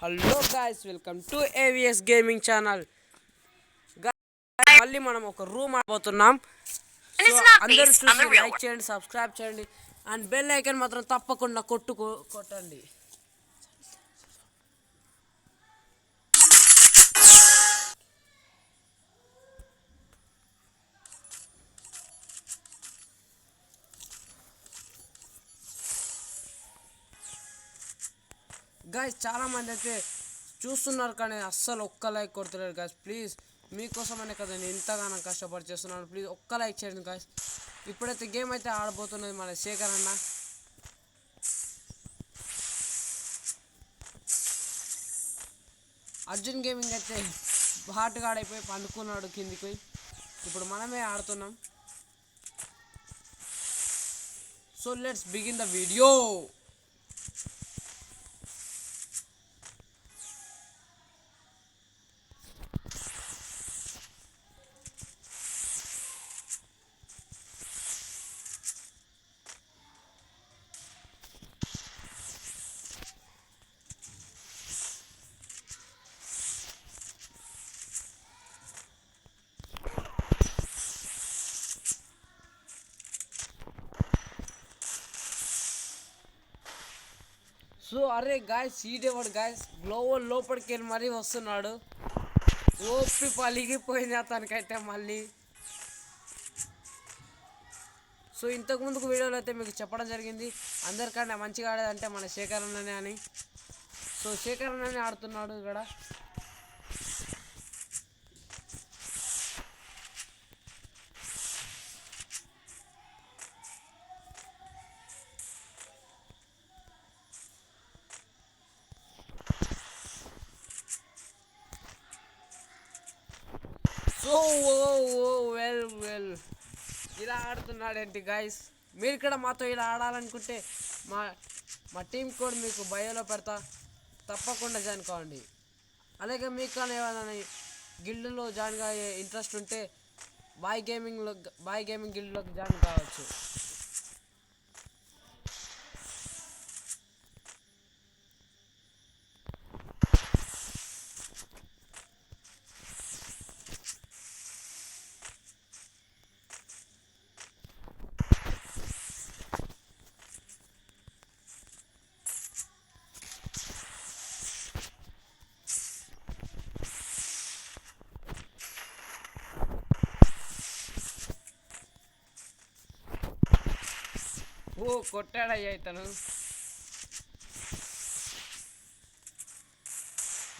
Hello guys, welcome to AVS gaming channel. మళ్ళీ మనం ఒక రూమ్ ఆడబోతున్నాం. సో అందరూ చూసి లైక్ చేయండి, సబ్స్క్రైబ్ చేయండి అండ్ బెల్ ఐకాన్ మాత్రం తప్పకుండా కొట్టండి. గాయ్స్ చాలా మంది అయితే చూస్తున్నారు కానీ అస్సలు ఒక్క లైక్ కొడుతున్నారు గాయ్స్. ప్లీజ్ మీకోసమనే కదా నేను ఇంతగానో కష్టపడి చేస్తున్నాను. ప్లీజ్ ఒక్క లైక్ చేయండి గాయ్స్. ఇప్పుడైతే గేమ్ అయితే ఆడబోతున్నది మన శేఖర్ అన్న. అర్జున్ గేమింగ్ అయితే హార్ట్గా ఆడైపోయి పండుకున్నాడు కిందికి పోయి. ఇప్పుడు మనమే ఆడుతున్నాం. So let's begin the video. So అరే గాయస్, ఈడేవాడు గాయస్ గ్లోవల్ లోపలికి వెళ్ళి మరీ వస్తున్నాడు. ఓపి పలిగిపోయింది అతనికైతే మళ్ళీ. సో ఇంతకుముందుకు వీడియోలో అయితే మీకు చెప్పడం జరిగింది అందరికన్నా మంచిగా ఆడేదంటే మన శేఖర్ అన్ననే అని. సో శేఖర్ అన్ననే ఆడుతున్నాడు ఇక్కడ. సో వెల్ ఇలా ఆడుతున్నాడేంటి గాయస్. మీరు ఇక్కడ మాతో ఇలా ఆడాలనుకుంటే మా టీం కోడ్ మీకు బయోలో పెడతా, తప్పకుండా జాయిన్ కావండి. అలాగే మీకు కానీ ఏమైనా గిల్డ్లో జాయిన్ అయ్యే ఇంట్రెస్ట్ ఉంటే బాయ్ గేమింగ్ గిల్డ్లోకి జాయిన్ కావచ్చు. ఓ కొట్టాడయ్యా ఇతను.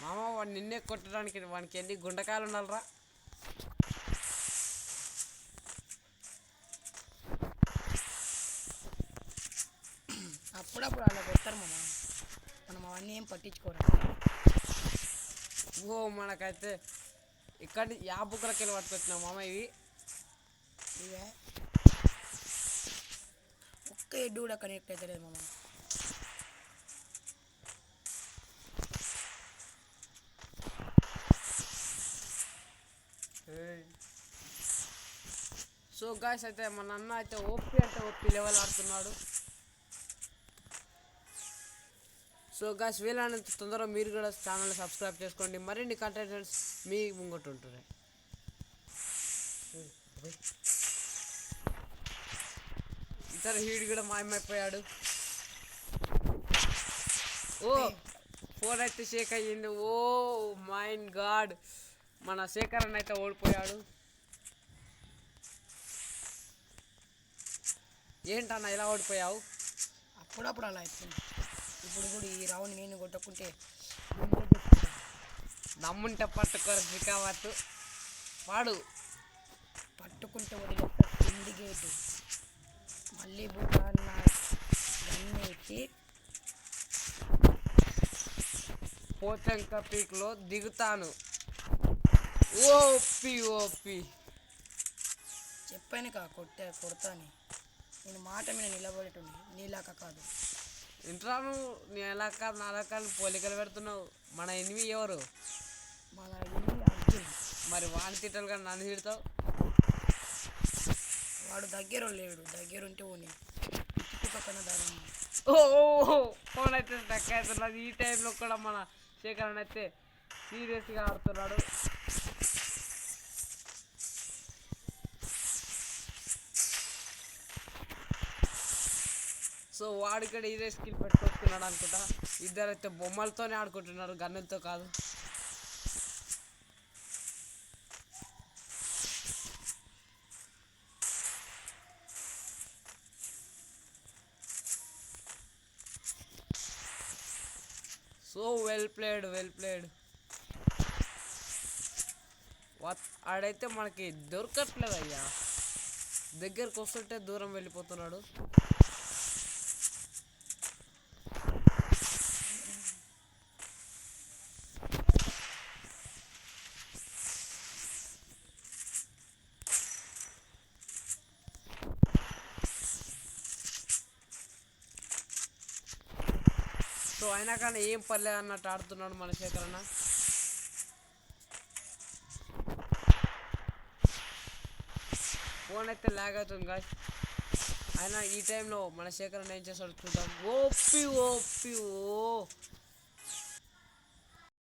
మామ వాడు నిన్నే కొట్టడానికి వానికి ఎన్ని గుండకాయలు ఉండాలరా. అప్పుడప్పుడు అలా కొడతారు మామ, మనం అవన్నీ ఏం పట్టించుకోరు. ఓ మనకైతే ఇక్కడ బుక్కలకి వెళ్ళి పట్టుకొచ్చినాం మామ. ఇవి ఒక్క హెడ్ కూడా కనెక్ట్ అవుతలేదు మామ. సో గాయ్స్ అయితే మన అన్న అయితే ఓపి లెవెల్ ఆడుతున్నాడు. సో గాయ్స్ వీలైనంత తొందరగా మీరు కూడా ఛానల్ని సబ్స్క్రైబ్ చేసుకోండి. మరిన్ని కంటెంట్స్ మీ ముంగట్టు ఉంటున్నాయి. ఇతర హీడ్ కూడా మాయమైపోయాడు. ఓ ఫోన్ అయితే షేక్ అయ్యింది. ఓ మైన్ గాడ్, మన శేఖర్ అన్న అయితే ఓడిపోయాడు. ఏంటన్నా ఇలా ఓడిపోయావు? అప్పుడప్పుడు అలా అవుతుంది. ఇప్పుడు కూడా ఈ రౌండ్ నేను కొట్టకుంటే దమ్ముంటే పట్టుకోరు శ్రీకావత్ వాడు. పట్టుకుంటే వదిలేస్తా కింది గేటు. మళ్ళీ బుట్టాన్న ఎత్తి పోచంక పీక్లో దిగుతాను. ఓపి చెప్పాను కా కొడతాను. నేను మాట మీద నిలబడేటండి, నీలాక కాదు. ఇంట్రాను నీ ఎలా కాదు నా ఎలా కాదు పోలికలు పెడుతున్నావు. మన ఎనిమి ఎవరు? మన అర్జున్. మరి వాని తిట్టలు కానీ నన్ను తిడతావు. వాడు లేడు, దగ్గరుంటే ఓని పక్కన దాని ఫోన్ అయితే స్టక్ అవుతున్నది. ఈ టైంలో కూడా మన శేఖర్ అయితే సీరియస్గా ఆడుతున్నాడు. సో వాడిక్కడ ఇదే స్కిల్ పెట్టుకొస్తున్నాడు అనుకుంటా. ఇద్దరైతే బొమ్మలతోనే ఆడుకుంటున్నారు, గన్నులతో కాదు. So well played. ఆడైతే మనకి దొరకట్లేదు అయ్యా, దగ్గరకు వస్తుంటే దూరం వెళ్ళిపోతున్నాడు. సో అయినా కానీ ఏం పర్లేదు అన్నట్టు ఆడుతున్నాడు మన శేఖర్ అన్న. ఫోన్ అయితే ల్యాగ్ అవుతుంది గాయ్స్. అయినా ఈ టైంలో మన శేఖర్ అన్న ఏం చేస్తాడు చూద్దాం. ఓపి ఓ